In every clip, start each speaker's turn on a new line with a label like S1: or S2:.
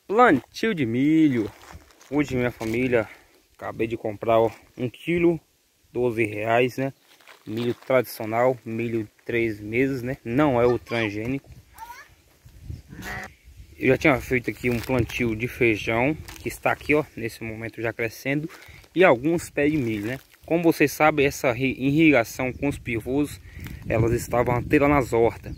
S1: Plantio de milho. Hoje minha família, acabei de comprar 1 quilo, R$12, né? Milho tradicional, milho de 3 meses, né? Não é o transgênico. Eu já tinha feito aqui um plantio de feijão, que está aqui, ó, nesse momento já crescendo. E alguns pés de milho, né? Como vocês sabem, essa irrigação com os pivôs, elas estavam até lá nas hortas.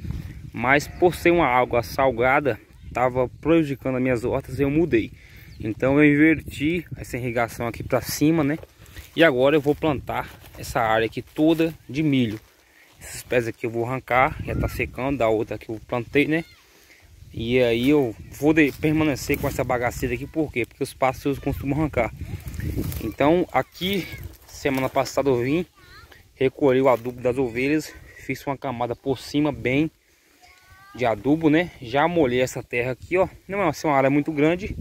S1: Mas por ser uma água salgada, estava prejudicando as minhas hortas e eu mudei. Então eu inverti essa irrigação aqui para cima, né? E agora eu vou plantar essa área aqui toda de milho. Esses pés aqui eu vou arrancar, já tá secando, da outra que eu plantei, né? E aí eu vou permanecer com essa bagaceira aqui, por quê? Porque os pássaros costumam arrancar. Então aqui, semana passada eu vim, recolhi o adubo das ovelhas, fiz uma camada por cima bem de adubo, né? Já molhei essa terra aqui, ó. Não é uma área muito grande.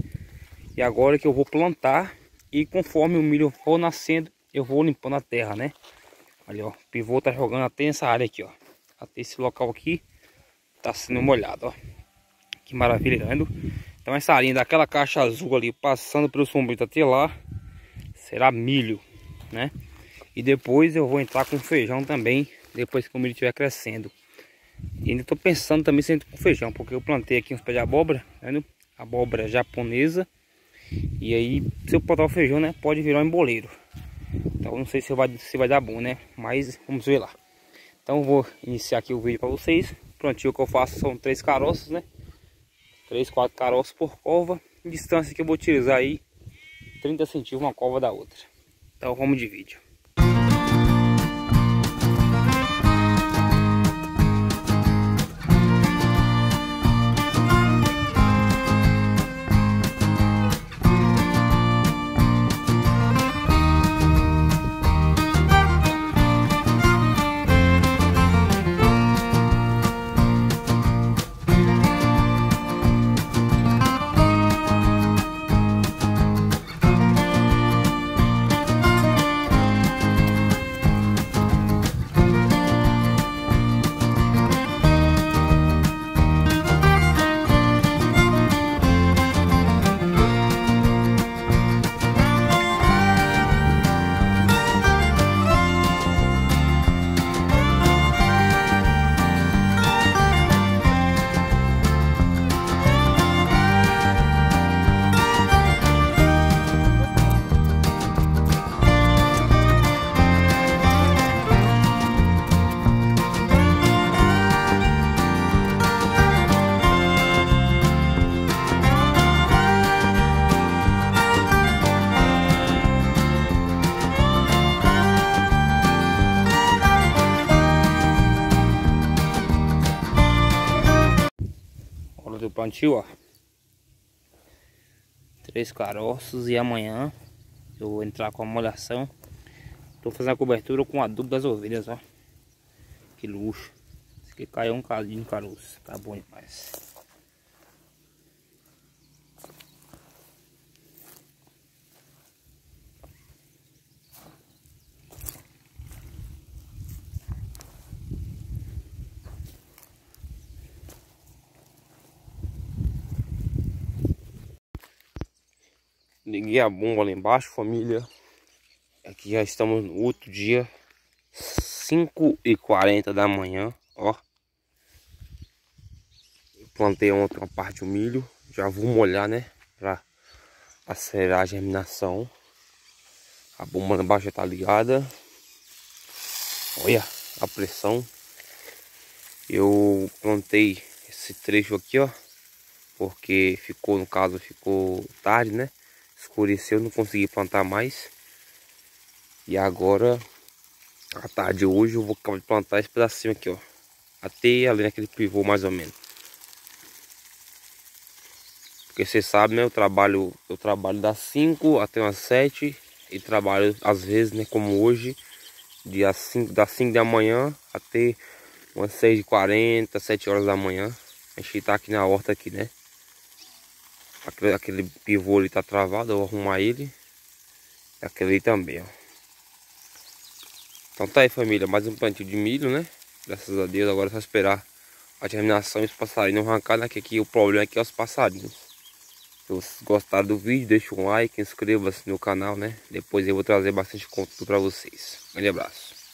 S1: E agora que eu vou plantar, e conforme o milho for nascendo, eu vou limpando a terra, né? Olha, ó, o pivô tá jogando até essa área aqui, ó. Até esse local aqui tá sendo molhado, ó. Que maravilha, tá vendo? Então essa arinha daquela caixa azul ali, passando pelo sombrio até lá, será milho, né? E depois eu vou entrar com feijão também, depois que o milho estiver crescendo. E ainda tô pensando também se entra com feijão, porque eu plantei aqui uns pés de abóbora, tá vendo? Abóbora japonesa. E aí, se eu botar o feijão, né, pode virar um emboleiro. Então não sei se vai dar bom, né? Mas vamos ver lá. Então eu vou iniciar aqui o vídeo para vocês. O plantio que eu faço são 3 caroços, né? 3, 4 caroços por cova. Distância que eu vou utilizar aí 30 centímetros uma cova da outra. Então vamos de vídeo. Do plantio, ó, 3 caroços, e amanhã eu vou entrar com a molhação. Tô fazendo a cobertura com adubo das ovelhas, ó. Que luxo. Esse aqui caiu um cadinho de caroço, tá bom demais. Liguei a bomba lá embaixo, família. Aqui já estamos no outro dia, 5h40 da manhã, ó. Plantei ontem uma parte do milho. Já vou molhar, né, pra acelerar a germinação. A bomba lá embaixo já tá ligada. Olha a pressão. Eu plantei esse trecho aqui, ó, porque ficou, no caso, ficou tarde, né? Escureceu, não consegui plantar mais. E agora, à tarde hoje, eu vou acabar de plantar esse pedacinho aqui, ó. Até ali naquele pivô, mais ou menos. Porque você sabe, né? Eu trabalho das 5 até umas 7. E trabalho, às vezes, né? Como hoje, das 5 da manhã até umas 6h40, 7 horas da manhã. A gente tá aqui na horta, aqui, né? Aquele pivô ali tá travado, eu vou arrumar ele. E aquele ali também, ó. Então tá aí, família, mais um plantio de milho, né? Graças a Deus, agora é só esperar a germinação e os passarinhos arrancar, né? Que aqui o problema aqui é os passarinhos. Se vocês gostaram do vídeo, deixa um like, inscreva-se no canal, né? Depois eu vou trazer bastante conteúdo para vocês. Um grande abraço.